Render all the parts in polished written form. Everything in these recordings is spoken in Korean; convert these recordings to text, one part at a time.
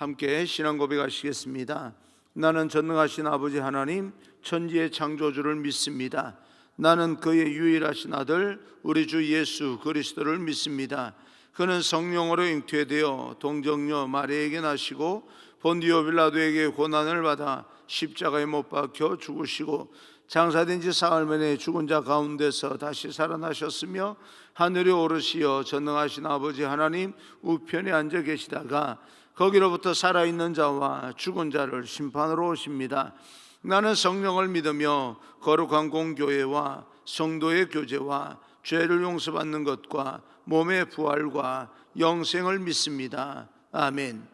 함께 신앙 고백하시겠습니다. 나는 전능하신 아버지 하나님 천지의 창조주를 믿습니다. 나는 그의 유일하신 아들 우리 주 예수 그리스도를 믿습니다. 그는 성령으로 잉태되어 동정녀 마리아에게 나시고 본디오 빌라도에게 고난을 받아 십자가에 못 박혀 죽으시고 장사된 지 사흘 만에 죽은 자 가운데서 다시 살아나셨으며 하늘에 오르시어 전능하신 아버지 하나님 우편에 앉아 계시다가 거기로부터 살아있는 자와 죽은 자를 심판으로 오십니다. 나는 성령을 믿으며 거룩한 공교회와 성도의 교제와 죄를 용서받는 것과 몸의 부활과 영생을 믿습니다. 아멘.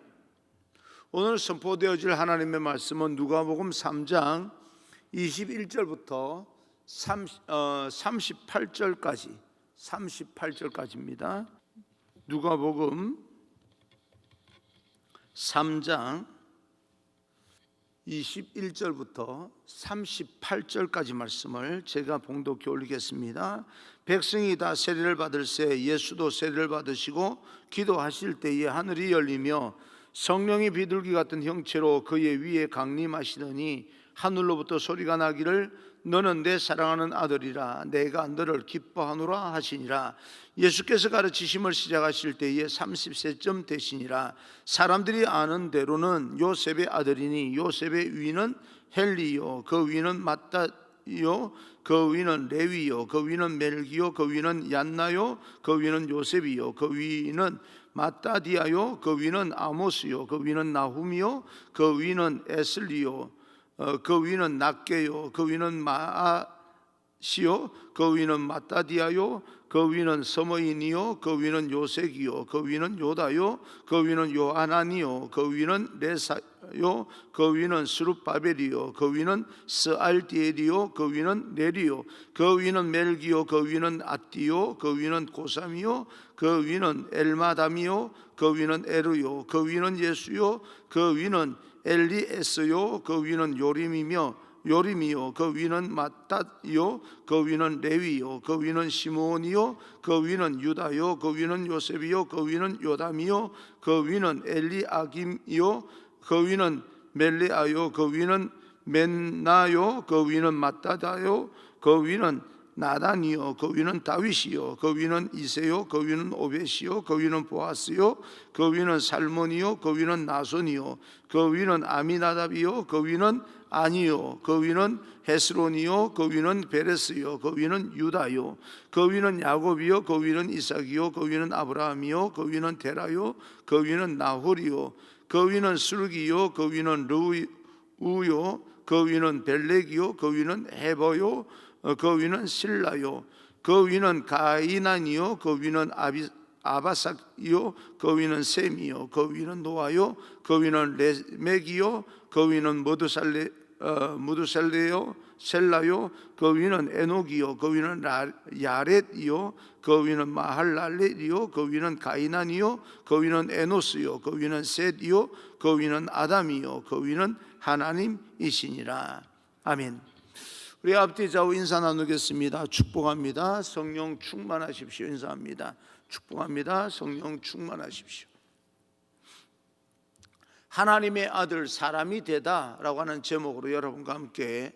오늘 선포되어질 하나님의 말씀은 누가복음 3장 21절부터 38절까지입니다. 누가복음 3장 21절부터 38절까지 말씀을 제가 봉독해 올리겠습니다. 백성이 다 세례를 받을새 예수도 세례를 받으시고 기도하실 때에 하늘이 열리며 성령이 비둘기 같은 형체로 그의 위에 강림하시더니 하늘로부터 소리가 나기를 너는 내 사랑하는 아들이라 내가 너를 기뻐하노라 하시니라. 예수께서 가르치심을 시작하실 때에 30세쯤 되시니라. 사람들이 아는 대로는 요셉의 아들이니 요셉의 위는 헬리요 그 위는 마따요 그 위는 레위요 그 위는 멜기요 그 위는 얀나요 그 위는 요셉이요 그 위는 마따디아요 그 위는 아모스요 그 위는 나훔이요 그 위는 에슬리요 그 위는 낫게요 그 위는 마아시요 그 위는 마따디아요 그 위는 서머인이요 그 위는 요색이요 그 위는 요다요 그 위는 요하나니요 그 위는 레사요 그 위는 스룹바벨이요 그 위는 스알디엘이요 그 위는 네리요 그 위는 멜기요 그 위는 아띠요 그 위는 고삼이요 그 위는 엘마담이요 그 위는 에르요 그 위는 예수요 그 위는 엘리에스요 그 위는 요림이요 그 위는 마따요 그 위는 레위요 그 위는 시몬이요 그 위는 유다요 그 위는 요셉이요 그 위는 요담이요 그 위는 엘리아김이요 그 위는 멜레아요 그 위는 맨나요 그 위는 마따다요 그 위는 나단이요 그 위는 다윗이요 그 위는 이세요 그 위는 오벳이요 그 위는 보아스요 그 위는 살몬이요 그 위는 나손이요 그 위는 아미나답이요 그 위는 아니요 그 위는 헤스론이요 그 위는 베레스요 그 위는 유다요 그 위는 야곱이요 그 위는 이삭이요 그 위는 아브라함이요 그 위는 데라요 그 위는 나홀이요 그 위는 슬기요 그 위는 르우요 그 위는 벨렉이요 그 위는 헤버요 그 위는 실라요 그 위는 가이난이요 그 위는 아바삭이요 그 위는 셈이요 그 위는 노아요 그 위는 레멕이요 그 위는 무드셀레요 셀라요 그 위는 에녹이요 그 위는 야렛이요 그 위는 마할랄렛이요 그 위는 가이난이요 그 위는 에노스요 그 위는 셋이요 그 위는 아담이요 그 위는 하나님이시니라. 아멘. 우리 앞뒤 좌우 인사 나누겠습니다. 축복합니다. 성령 충만하십시오. 인사합니다. 축복합니다. 성령 충만하십시오. 하나님의 아들 사람이 되다라고 하는 제목으로 여러분과 함께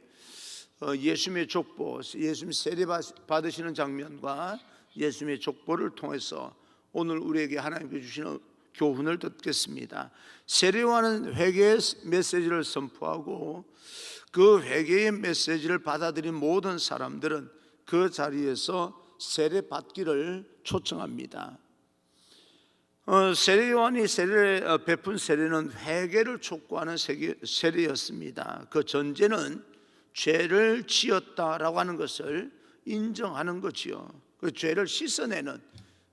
예수님의 족보, 예수님 세례 받으시는 장면과 예수님의 족보를 통해서 오늘 우리에게 하나님께 주시는 교훈을 듣겠습니다. 세례요한은 회개의 메시지를 선포하고 그 회개의 메시지를 받아들인 모든 사람들은 그 자리에서 세례 받기를 초청합니다. 세례요한이 세례를 베푼 세례는 회개를 촉구하는 세례였습니다. 그 전제는 죄를 지었다라고 하는 것을 인정하는 거지요. 그 죄를 씻어내는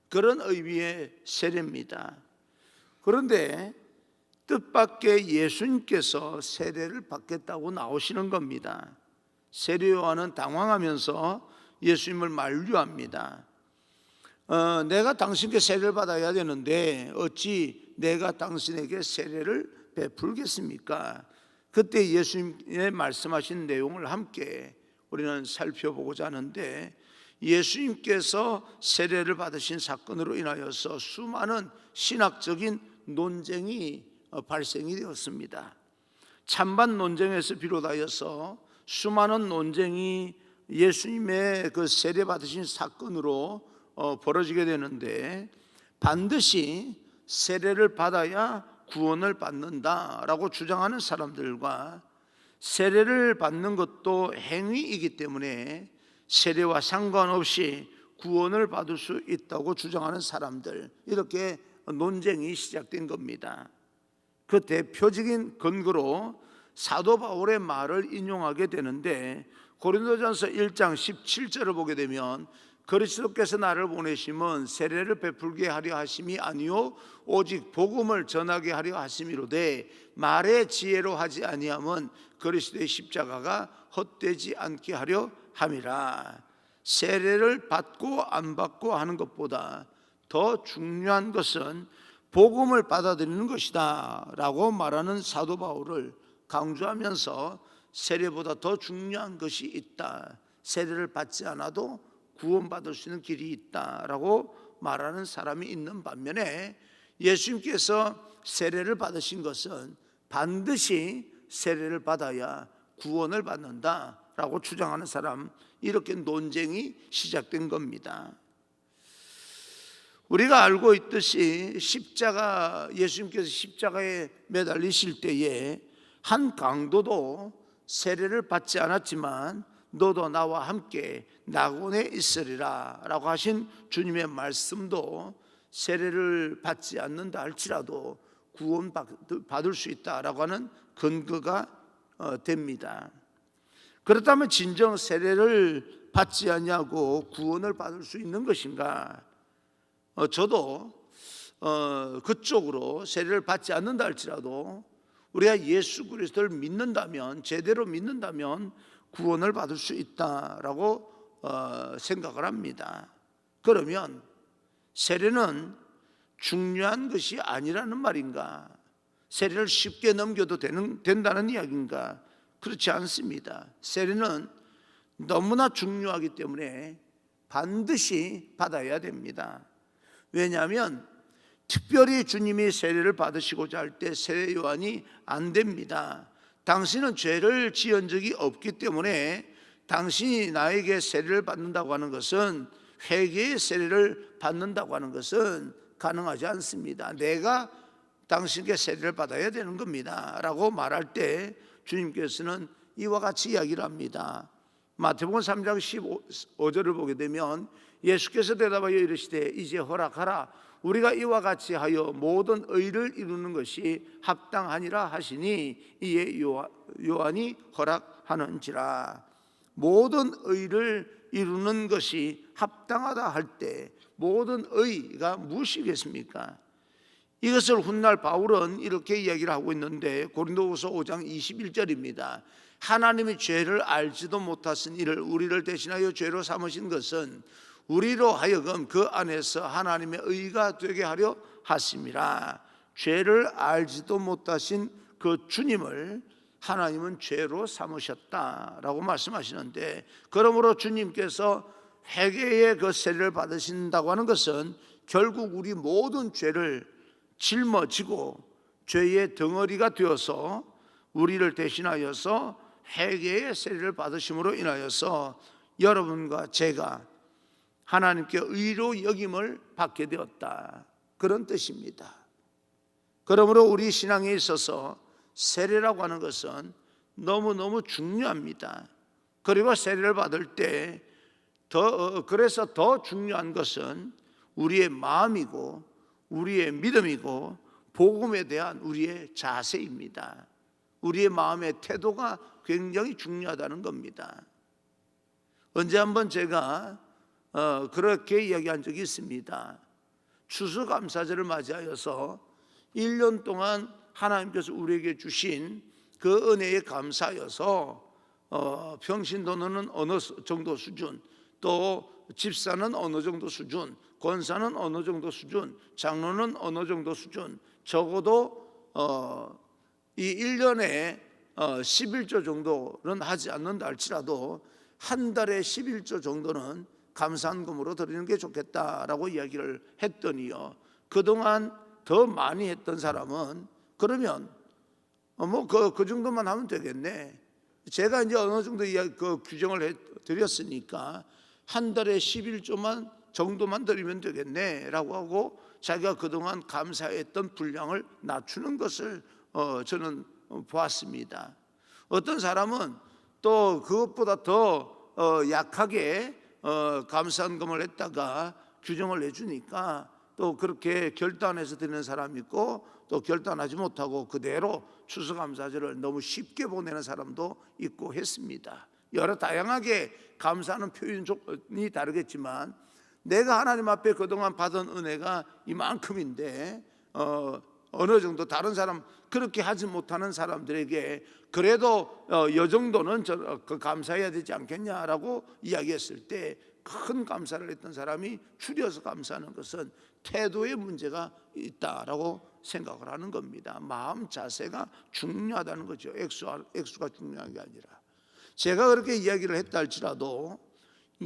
그런 의미의 세례입니다. 그런데 뜻밖의 예수님께서 세례를 받겠다고 나오시는 겁니다. 세례요한은 당황하면서 예수님을 만류합니다. 내가 당신께 세례를 받아야 되는데 어찌 내가 당신에게 세례를 베풀겠습니까? 그때 예수님의 말씀하신 내용을 함께 우리는 살펴보고자 하는데, 예수님께서 세례를 받으신 사건으로 인하여서 수많은 신학적인 논쟁이 발생이 되었습니다. 찬반 논쟁에서 비롯하여서 수많은 논쟁이 예수님의 그 세례 받으신 사건으로 벌어지게 되는데, 반드시 세례를 받아야 구원을 받는다라고 주장하는 사람들과 세례를 받는 것도 행위이기 때문에 세례와 상관없이 구원을 받을 수 있다고 주장하는 사람들, 이렇게 논쟁이 시작된 겁니다. 그 대표적인 근거로 사도 바울의 말을 인용하게 되는데, 고린도전서 1장 17절을 보게 되면 그리스도께서 나를 보내심은 세례를 베풀게 하려 하심이 아니요 오직 복음을 전하게 하려 하심이로되 말의 지혜로 하지 아니함은 그리스도의 십자가가 헛되지 않게 하려 함이라. 세례를 받고 안 받고 하는 것보다 더 중요한 것은 복음을 받아들이는 것이다 라고 말하는 사도 바울을 강조하면서 세례보다 더 중요한 것이 있다, 세례를 받지 않아도 구원받을 수 있는 길이 있다라고 말하는 사람이 있는 반면에, 예수님께서 세례를 받으신 것은 반드시 세례를 받아야 구원을 받는다라고 주장하는 사람, 이렇게 논쟁이 시작된 겁니다. 우리가 알고 있듯이 예수님께서 십자가에 매달리실 때에 한 강도도 세례를 받지 않았지만 너도 나와 함께 낙원에 있으리라 라고 하신 주님의 말씀도 세례를 받지 않는다 할지라도 구원받을 수 있다라고 하는 근거가 됩니다. 그렇다면 진정 세례를 받지 않냐고 구원을 받을 수 있는 것인가? 저도 그쪽으로 세례를 받지 않는다 할지라도 우리가 예수 그리스도를 믿는다면, 제대로 믿는다면 구원을 받을 수 있다라고 생각을 합니다. 그러면 세례는 중요한 것이 아니라는 말인가? 세례를 쉽게 넘겨도 된다는 이야기인가? 그렇지 않습니다. 세례는 너무나 중요하기 때문에 반드시 받아야 됩니다. 왜냐하면 특별히 주님이 세례를 받으시고자 할 때 세례 요한이 안 됩니다. 당신은 죄를 지은 적이 없기 때문에 당신이 나에게 세례를 받는다고 하는 것은, 회개의 세례를 받는다고 하는 것은 가능하지 않습니다. 내가 당신께 세례를 받아야 되는 겁니다 라고 말할 때 주님께서는 이와 같이 이야기를 합니다. 마태복음 3장 15절을 보게 되면 예수께서 대답하여 이르시되 이제 허락하라. 우리가 이와 같이 하여 모든 의를 이루는 것이 합당하니라 하시니 이에 요한이 허락하는지라. 모든 의를 이루는 것이 합당하다 할 때 모든 의가 무엇이겠습니까? 이것을 훗날 바울은 이렇게 이야기를 하고 있는데, 고린도후서 5장 21절입니다. 하나님이 죄를 알지도 못하신 이를 우리를 대신하여 죄로 삼으신 것은 우리로 하여금 그 안에서 하나님의 의가 되게 하려 하심이라. 죄를 알지도 못하신 그 주님을 하나님은 죄로 삼으셨다라고 말씀하시는데, 그러므로 주님께서 회개의 그 세례를 받으신다고 하는 것은 결국 우리 모든 죄를 짊어지고 죄의 덩어리가 되어서 우리를 대신하여서 회개의 세례를 받으심으로 인하여서 여러분과 제가 하나님께 의로 여김을 받게 되었다, 그런 뜻입니다. 그러므로 우리 신앙에 있어서 세례라고 하는 것은 너무너무 중요합니다. 그리고 세례를 받을 때 그래서 더 중요한 것은 우리의 마음이고 우리의 믿음이고 복음에 대한 우리의 자세입니다. 우리의 마음의 태도가 굉장히 중요하다는 겁니다. 언제 한번 제가 그렇게 이야기한 적이 있습니다. 추수감사절을 맞이하여서 1년 동안 하나님께서 우리에게 주신 그 은혜에 감사하여서 평신도는 어느 정도 수준, 또 집사는 어느 정도 수준, 권사는 어느 정도 수준, 장로는 어느 정도 수준, 적어도 이 1년에 11조 정도는 하지 않는다 할지라도 한 달에 11조 정도는 감사한금으로 드리는 게 좋겠다라고 이야기를 했더니요, 그동안 더 많이 했던 사람은 그러면 그 정도만 하면 되겠네. 제가 이제 어느 정도 그 규정을 드렸으니까 한 달에 11조만 정도만 드리면 되겠네라고 하고 자기가 그동안 감사했던 분량을 낮추는 것을 저는 보았습니다. 어떤 사람은 또 그것보다 더 약하게 감사헌금을 했다가 규정을 내주니까 또 그렇게 결단해서 드리는 사람이 있고, 또 결단하지 못하고 그대로 추수감사절을 너무 쉽게 보내는 사람도 있고 했습니다. 여러 다양하게 감사하는 표현이 다르겠지만 내가 하나님 앞에 그동안 받은 은혜가 이만큼인데 어느 정도 다른 사람, 그렇게 하지 못하는 사람들에게 그래도 이 정도는 감사해야 되지 않겠냐라고 이야기했을 때 큰 감사를 했던 사람이 줄여서 감사하는 것은 태도의 문제가 있다라고 생각을 하는 겁니다. 마음 자세가 중요하다는 거죠. 액수가 중요한 게 아니라. 제가 그렇게 이야기를 했다 할지라도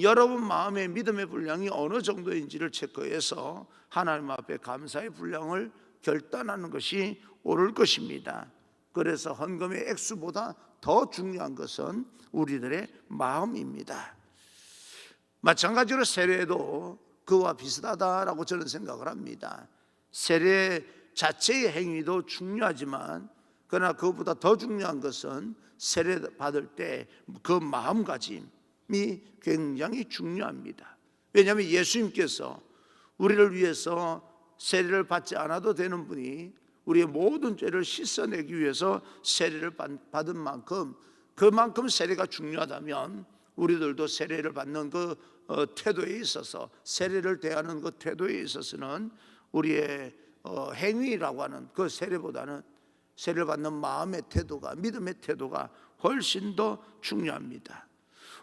여러분 마음의 믿음의 분량이 어느 정도인지를 체크해서 하나님 앞에 감사의 분량을 결단하는 것이 옳을 것입니다. 그래서 헌금의 액수보다 더 중요한 것은 우리들의 마음입니다. 마찬가지로 세례도 그와 비슷하다라고 저는 생각을 합니다. 세례 자체의 행위도 중요하지만 그러나 그것보다 더 중요한 것은 세례 받을 때 그 마음가짐이 굉장히 중요합니다. 왜냐하면 예수님께서 우리를 위해서 세례를 받지 않아도 되는 분이 우리의 모든 죄를 씻어내기 위해서 세례를 받은 만큼, 그만큼 세례가 중요하다면 우리들도 세례를 받는 그 태도에 있어서, 세례를 대하는 그 태도에 있어서는 우리의 행위라고 하는 그 세례보다는 세례를 받는 마음의 태도가, 믿음의 태도가 훨씬 더 중요합니다.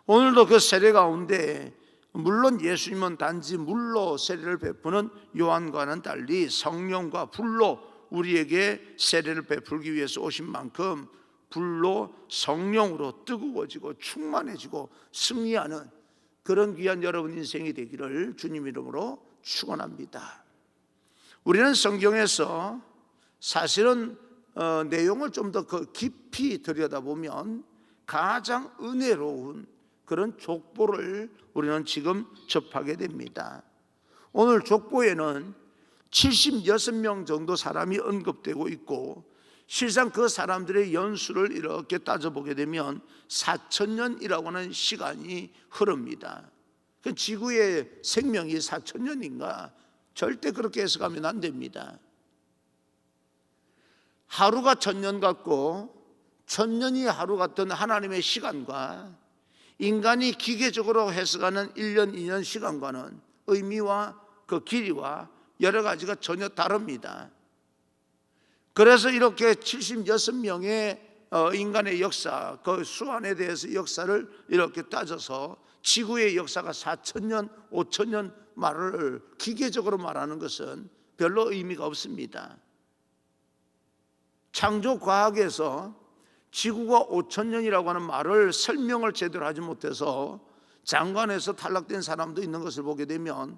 오늘도 그 세례 가운데 물론 예수님은 단지 물로 세례를 베푸는 요한과는 달리 성령과 불로 우리에게 세례를 베풀기 위해서 오신 만큼 불로 성령으로 뜨거워지고 충만해지고 승리하는 그런 귀한 여러분 인생이 되기를 주님 이름으로 축원합니다. 우리는 성경에서 사실은 내용을 좀 더 깊이 들여다보면 가장 은혜로운 그런 족보를 우리는 지금 접하게 됩니다. 오늘 족보에는 76명 정도 사람이 언급되고 있고, 실상 그 사람들의 연수를 이렇게 따져보게 되면 4,000년이라고 하는 시간이 흐릅니다. 지구의 생명이 4,000년인가? 절대 그렇게 해석하면 안 됩니다. 하루가 1,000년 같고 1,000년이 하루 같은 하나님의 시간과 인간이 기계적으로 해석하는 1년, 2년 시간과는 의미와 그 길이와 여러 가지가 전혀 다릅니다. 그래서 이렇게 76명의 인간의 역사, 그 수안에 대해서 역사를 이렇게 따져서 지구의 역사가 4,000년, 5,000년 말을 기계적으로 말하는 것은 별로 의미가 없습니다. 창조과학에서 지구가 5,000년이라고 하는 말을 설명을 제대로 하지 못해서 장관에서 탈락된 사람도 있는 것을 보게 되면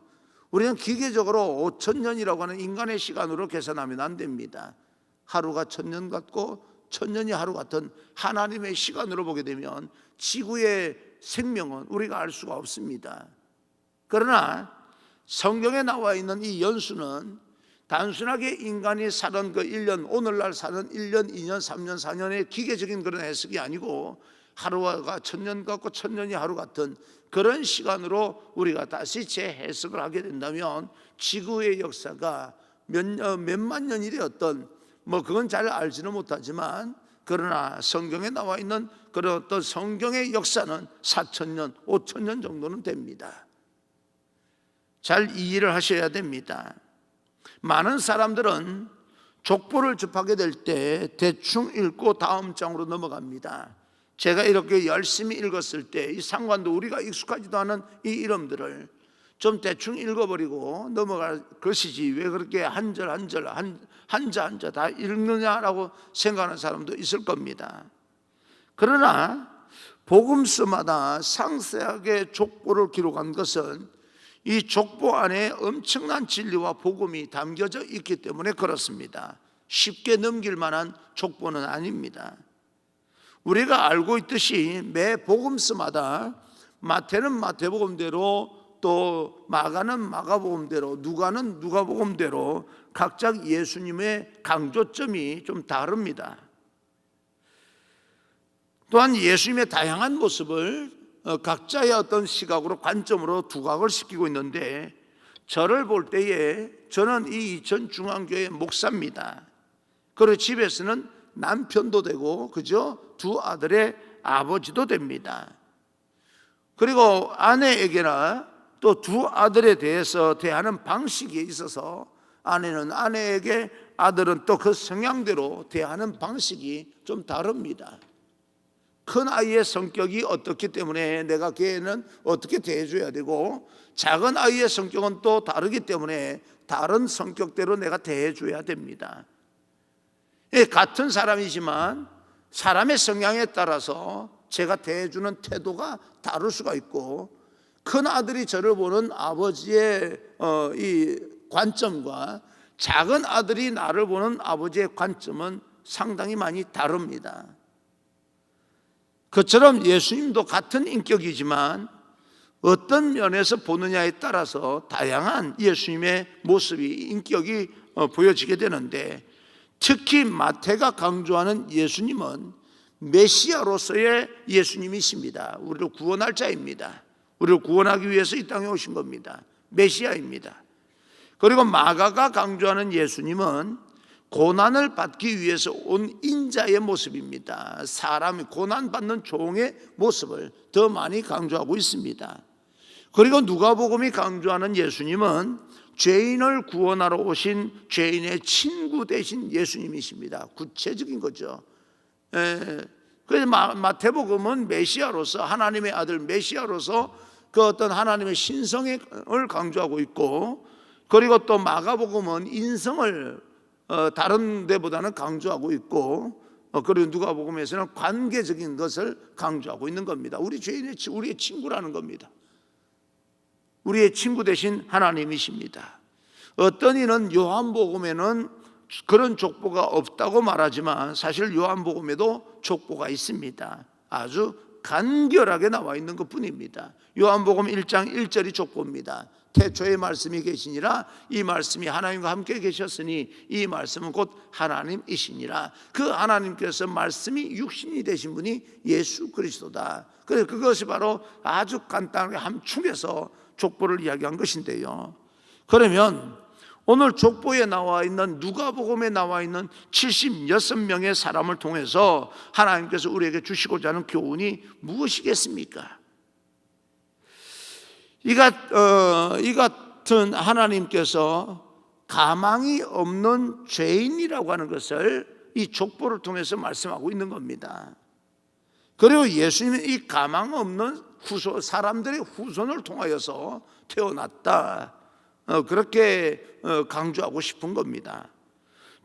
우리는 기계적으로 5,000년이라고 하는 인간의 시간으로 계산하면 안 됩니다. 하루가 1,000년 같고 1,000년이 하루 같은 하나님의 시간으로 보게 되면 지구의 생명은 우리가 알 수가 없습니다. 그러나 성경에 나와 있는 이 연수는 단순하게 인간이 사는 그 1년, 오늘날 사는 1년, 2년, 3년, 4년의 기계적인 그런 해석이 아니고 하루가 1,000년 같고 1,000년이 하루 같은 그런 시간으로 우리가 다시 재해석을 하게 된다면 지구의 역사가 몇만 년이 되었던 그건 잘 알지는 못하지만, 그러나 성경에 나와 있는 그런 어떤 성경의 역사는 4,000년, 5,000년 정도는 됩니다. 잘 이해를 하셔야 됩니다. 많은 사람들은 족보를 접하게 될 때 대충 읽고 다음 장으로 넘어갑니다. 제가 이렇게 열심히 읽었을 때 이 상관도 우리가 익숙하지도 않은 이 이름들을 좀 대충 읽어버리고 넘어갈 것이지 왜 그렇게 한 절 한 절 한자 한자 다 읽느냐라고 생각하는 사람도 있을 겁니다. 그러나 복음서마다 상세하게 족보를 기록한 것은 이 족보 안에 엄청난 진리와 복음이 담겨져 있기 때문에 그렇습니다. 쉽게 넘길 만한 족보는 아닙니다. 우리가 알고 있듯이 매 복음서마다 마태는 마태복음대로, 또 마가는 마가복음대로, 누가는 누가복음대로 각자 예수님의 강조점이 좀 다릅니다. 또한 예수님의 다양한 모습을 각자의 어떤 시각으로, 관점으로 두각을 시키고 있는데, 저를 볼 때에 저는 이 이천중앙교회 목사입니다. 그리고 집에서는 남편도 되고, 그죠? 두 아들의 아버지도 됩니다. 그리고 아내에게나 또 두 아들에 대해서 대하는 방식에 있어서 아내는 아내에게, 아들은 또 그 성향대로 대하는 방식이 좀 다릅니다. 큰 아이의 성격이 어떻기 때문에 내가 걔는 어떻게 대해줘야 되고, 작은 아이의 성격은 또 다르기 때문에 다른 성격대로 내가 대해줘야 됩니다. 같은 사람이지만 사람의 성향에 따라서 제가 대해주는 태도가 다를 수가 있고, 큰 아들이 저를 보는 아버지의 이 관점과 작은 아들이 나를 보는 아버지의 관점은 상당히 많이 다릅니다. 그처럼 예수님도 같은 인격이지만 어떤 면에서 보느냐에 따라서 다양한 예수님의 모습이, 인격이 보여지게 되는데, 특히 마태가 강조하는 예수님은 메시아로서의 예수님이십니다. 우리를 구원할 자입니다. 우리를 구원하기 위해서 이 땅에 오신 겁니다. 메시아입니다. 그리고 마가가 강조하는 예수님은 고난을 받기 위해서 온 인자의 모습입니다. 사람이 고난받는 종의 모습을 더 많이 강조하고 있습니다. 그리고 누가복음이 강조하는 예수님은 죄인을 구원하러 오신 죄인의 친구 되신 예수님이십니다. 구체적인 거죠. 그래서 마태복음은 메시아로서, 하나님의 아들 메시아로서 그 어떤 하나님의 신성을 강조하고 있고, 그리고 또 마가복음은 인성을 다른 데보다는 강조하고 있고, 그리고 누가복음에서는 관계적인 것을 강조하고 있는 겁니다. 우리의 친구라는 겁니다. 우리의 친구 되신 하나님이십니다. 어떤 이는 요한복음에는 그런 족보가 없다고 말하지만 사실 요한복음에도 족보가 있습니다. 아주 간결하게 나와 있는 것뿐입니다. 요한복음 1장 1절이 족보입니다. 태초에 말씀이 계시니라, 이 말씀이 하나님과 함께 계셨으니 이 말씀은 곧 하나님이시니라. 그 하나님께서 말씀이 육신이 되신 분이 예수 그리스도다. 그래서 그것이 바로 아주 간단하게 함축해서 족보를 이야기한 것인데요. 그러면 오늘 족보에 나와 있는, 누가복음에 나와 있는 76명의 사람을 통해서 하나님께서 우리에게 주시고자 하는 교훈이 무엇이겠습니까? 이 같은 하나님께서 가망이 없는 죄인이라고 하는 것을 이 족보를 통해서 말씀하고 있는 겁니다. 그리고 예수님은 이 가망 없는 사람들의 후손을 통하여서 태어났다, 그렇게 강조하고 싶은 겁니다.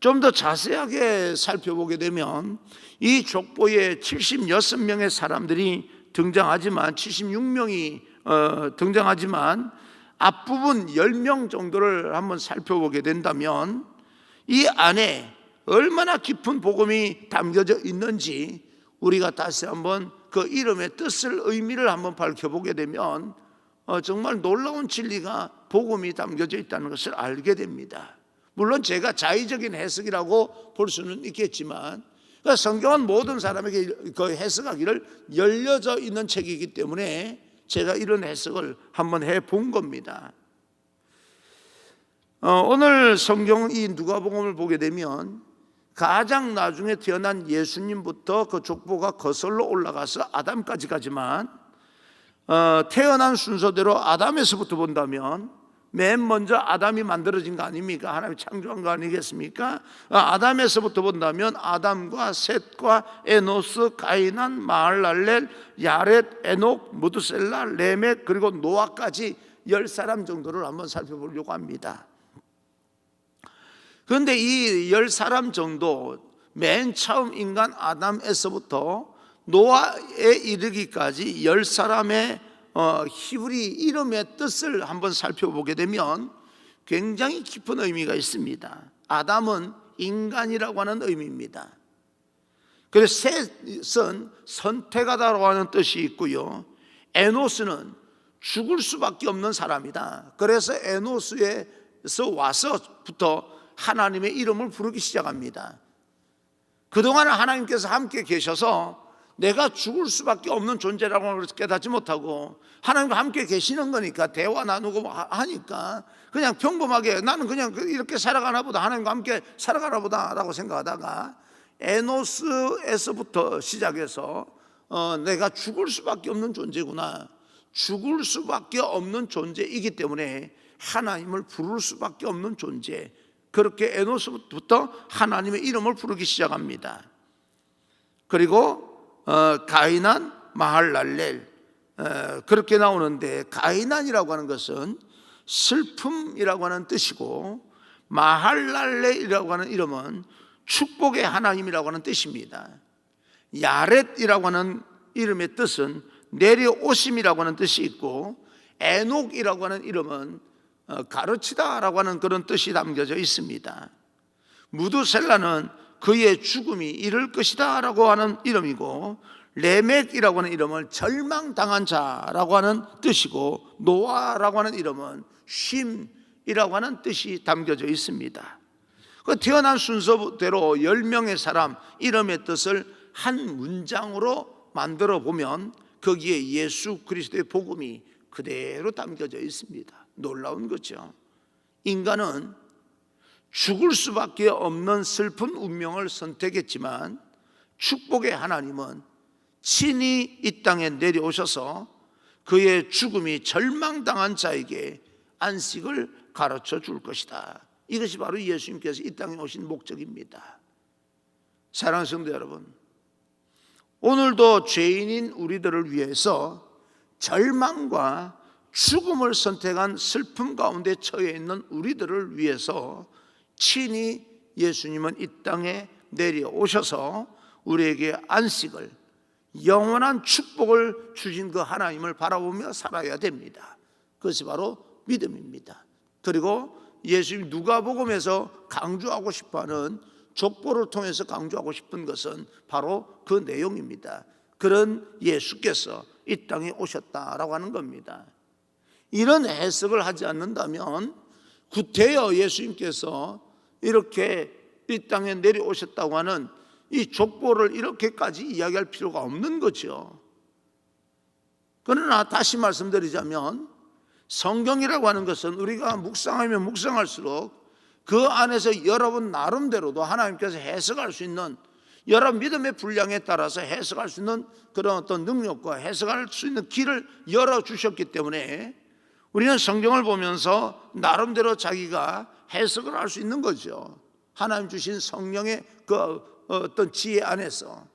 좀 더 자세하게 살펴보게 되면 이 족보에 76명의 사람들이 등장하지만, 76명이 등장하지만 앞부분 10명 정도를 한번 살펴보게 된다면 이 안에 얼마나 깊은 복음이 담겨져 있는지 우리가 다시 한번 그 이름의 뜻을, 의미를 한번 밝혀보게 되면 정말 놀라운 진리가, 복음이 담겨져 있다는 것을 알게 됩니다. 물론 제가 자의적인 해석이라고 볼 수는 있겠지만, 성경은 모든 사람에게 그 해석하기를 열려져 있는 책이기 때문에 제가 이런 해석을 한번 해본 겁니다. 오늘 성경 이 누가복음을 보게 되면 가장 나중에 태어난 예수님부터 그 족보가 거슬러 올라가서 아담까지 가지만, 태어난 순서대로 아담에서부터 본다면 맨 먼저 아담이 만들어진 거 아닙니까? 하나님이 창조한 거 아니겠습니까? 아담에서부터 본다면 아담과 셋과 에노스, 가이난, 마할랄렐, 야렛, 에녹, 무드셀라, 레멕, 그리고 노아까지 10사람 정도를 한번 살펴보려고 합니다. 그런데 이 10사람 정도, 맨 처음 인간 아담에서부터 노아에 이르기까지 10사람의 히브리 이름의 뜻을 한번 살펴보게 되면 굉장히 깊은 의미가 있습니다. 아담은 인간이라고 하는 의미입니다. 그래서 셋은 선택하다라고 하는 뜻이 있고요, 에노스는 죽을 수밖에 없는 사람이다. 그래서 에노스에서 와서부터 하나님의 이름을 부르기 시작합니다. 그동안은 하나님께서 함께 계셔서 내가 죽을 수밖에 없는 존재라고 깨닫지 못하고 하나님과 함께 계시는 거니까 대화 나누고 하니까 그냥 평범하게 나는 그냥 이렇게 살아가나 보다, 하나님과 함께 살아가나 보다 라고 생각하다가 에노스에서부터 시작해서 내가 죽을 수밖에 없는 존재구나, 죽을 수밖에 없는 존재이기 때문에 하나님을 부를 수밖에 없는 존재, 그렇게 에노스부터 하나님의 이름을 부르기 시작합니다. 그리고 가이난, 마할랄렐 그렇게 나오는데, 가이난이라고 하는 것은 슬픔이라고 하는 뜻이고 마할랄렐이라고 하는 이름은 축복의 하나님이라고 하는 뜻입니다. 야렛이라고 하는 이름의 뜻은 내려오심이라고 하는 뜻이 있고, 에녹이라고 하는 이름은 가르치다라고 하는 그런 뜻이 담겨져 있습니다. 무드셀라는 그의 죽음이 이를 것이다 라고 하는 이름이고, 레멕이라고 하는 이름은 절망당한 자라고 하는 뜻이고, 노아라고 하는 이름은 쉼이라고 하는 뜻이 담겨져 있습니다. 그 태어난 순서대로 10명의 사람 이름의 뜻을 한 문장으로 만들어 보면 거기에 예수 그리스도의 복음이 그대로 담겨져 있습니다. 놀라운 거죠. 인간은 죽을 수밖에 없는 슬픈 운명을 선택했지만 축복의 하나님은 친히 이 땅에 내려오셔서 그의 죽음이 절망당한 자에게 안식을 가르쳐 줄 것이다. 이것이 바로 예수님께서 이 땅에 오신 목적입니다. 사랑하는 성도 여러분, 오늘도 죄인인 우리들을 위해서 절망과 죽음을 선택한 슬픔 가운데 처해 있는 우리들을 위해서 친히 예수님은 이 땅에 내려오셔서 우리에게 안식을, 영원한 축복을 주신 그 하나님을 바라보며 살아야 됩니다. 그것이 바로 믿음입니다. 그리고 예수님 누가복음에서 강조하고 싶어하는, 족보를 통해서 강조하고 싶은 것은 바로 그 내용입니다. 그런 예수께서 이 땅에 오셨다라고 하는 겁니다. 이런 해석을 하지 않는다면 구태여 예수님께서 이렇게 이 땅에 내려오셨다고 하는 이 족보를 이렇게까지 이야기할 필요가 없는 거죠. 그러나 다시 말씀드리자면 성경이라고 하는 것은 우리가 묵상하면 묵상할수록 그 안에서 여러분 나름대로도 하나님께서 해석할 수 있는, 여러분 믿음의 분량에 따라서 해석할 수 있는 그런 어떤 능력과 해석할 수 있는 길을 열어주셨기 때문에 우리는 성경을 보면서 나름대로 자기가 해석을 할 수 있는 거죠. 하나님 주신 성령의 그 어떤 지혜 안에서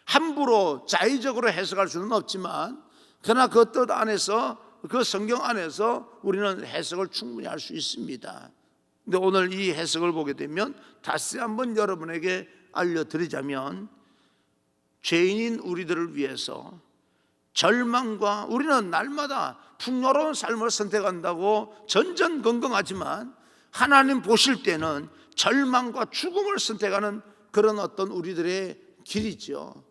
함부로 자의적으로 해석할 수는 없지만, 그러나 그 뜻 안에서, 그 성경 안에서 우리는 해석을 충분히 할 수 있습니다. 근데 오늘 이 해석을 보게 되면 다시 한번 여러분에게 알려드리자면, 죄인인 우리들을 위해서 절망과, 우리는 날마다 풍요로운 삶을 선택한다고 전전긍긍하지만 하나님 보실 때는 절망과 죽음을 선택하는 그런 어떤 우리들의 길이죠.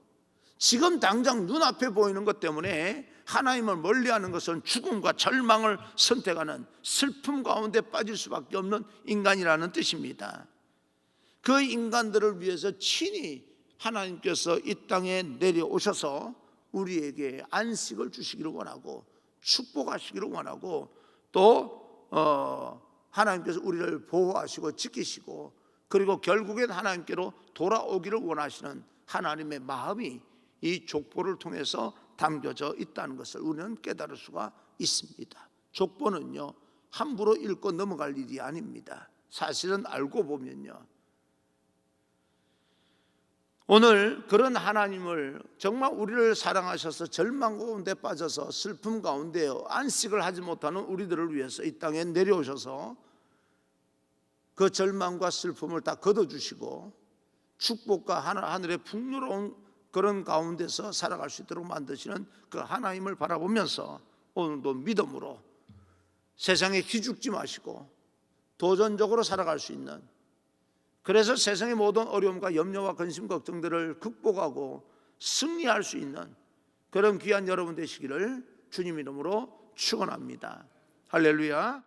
지금 당장 눈앞에 보이는 것 때문에 하나님을 멀리하는 것은 죽음과 절망을 선택하는, 슬픔 가운데 빠질 수밖에 없는 인간이라는 뜻입니다. 그 인간들을 위해서 친히 하나님께서 이 땅에 내려오셔서 우리에게 안식을 주시기를 원하고 축복하시기를 원하고, 또 하나님께서 우리를 보호하시고 지키시고, 그리고 결국엔 하나님께로 돌아오기를 원하시는 하나님의 마음이 이 족보를 통해서 담겨져 있다는 것을 우리는 깨달을 수가 있습니다. 족보는요, 함부로 읽고 넘어갈 일이 아닙니다. 사실은 알고 보면요, 오늘 그런 하나님을, 정말 우리를 사랑하셔서 절망 가운데 빠져서 슬픔 가운데 안식을 하지 못하는 우리들을 위해서 이 땅에 내려오셔서 그 절망과 슬픔을 다 걷어주시고 축복과 하늘의 풍요로운 그런 가운데서 살아갈 수 있도록 만드시는 그 하나님을 바라보면서 오늘도 믿음으로 세상에 기죽지 마시고 도전적으로 살아갈 수 있는 그래서 세상의 모든 어려움과 염려와 근심 걱정들을 극복하고 승리할 수 있는 그런 귀한 여러분 되시기를 주님 이름으로 축원합니다. 할렐루야.